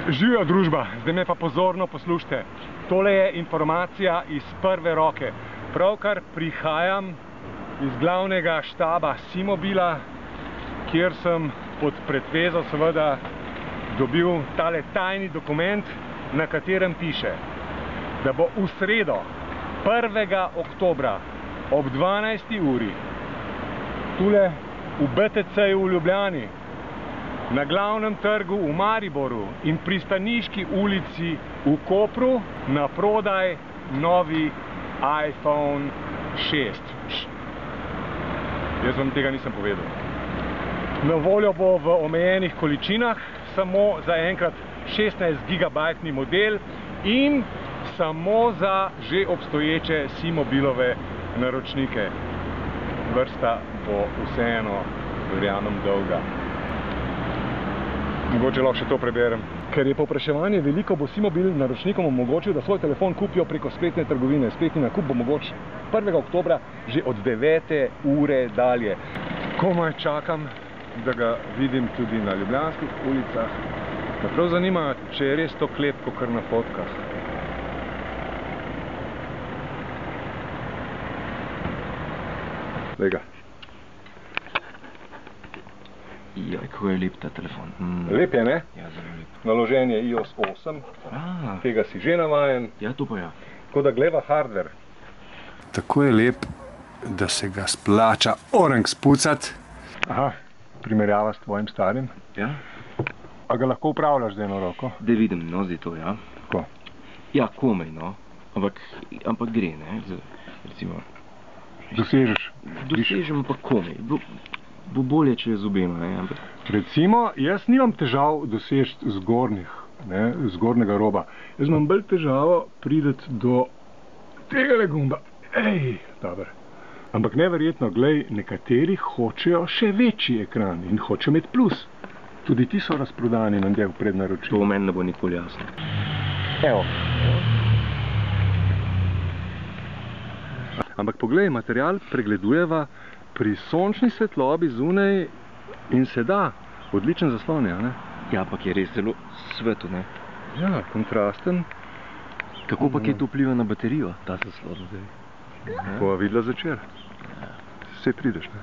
Živijo družba, zdaj me pa pozorno poslušajte. Tole je informacija iz prve roke. Pravkar prihajam iz glavnega štaba Simobila, kjer sem pod pretvezo seveda dobil tale tajni dokument, na katerem piše, da bo v sredo 1. oktobra ob 12. uri tule v BTC-ju v Ljubljani, na glavnem trgu v Mariboru in Pristaniški ulici v Kopru na prodaj novi iPhone 6. Jaz vam tega nisem povedal. Na voljo bo v omejenih količinah, samo za enkrat 16 GB model in samo za že obstoječe Simobilove naročnike. Vrsta bo vseeno, verjamem, dolga. Mogoče lahko še to preberem. Ker je povpraševanje veliko, bo Simobil naročnikom omogočil, da svoj telefon kupijo preko spletne trgovine. Spletni nakup bo mogoč 1. oktobra že od 9. ure dalje. Komaj čakam, da ga vidim tudi na ljubljanskih ulicah. Me prav zanima, če je res to klep, kakor na fotkah. Glej ga. Jaj, kako je lep ta telefon. Lep je, ne? Ja, zelo lep. Naložen je iOS 8. Tega si že navajen. Ja, to pa ja. Tako da gleva hardware. Tako je lep, da se ga splača orang spucati. Aha, primerjava s tvojim starim. Ja? A ga lahko upravljaš z eno roko? Da vidim, no, zdaj to, ja. Tako. Ja, komaj, no. Ampak gre, ne. Recimo. Dosežem pa komaj. Bo bolje, če je z obema, ne. Recimo, jaz nimam težav doseči zgornjega roba. Jaz imam bolj težavo prideti do tegale gumba. Dober. Ampak neverjetno, glej, nekateri hočejo še večji ekran in hočejo imeti plus. Tudi ti so razprodani na del prednaročil. To v meni ne bo nikoli jasno. Evo. Ampak poglej, material pregledujeva pri sončni svetlobi zunaj in se da. Odličen zaslon je, ne? Ja, ampak je res zelo svetlo, ne? Ja, kontrasten. Kako pa to vpliva na baterijo, ta zaslon? Bova videla zvečer. Saj prideš, ne?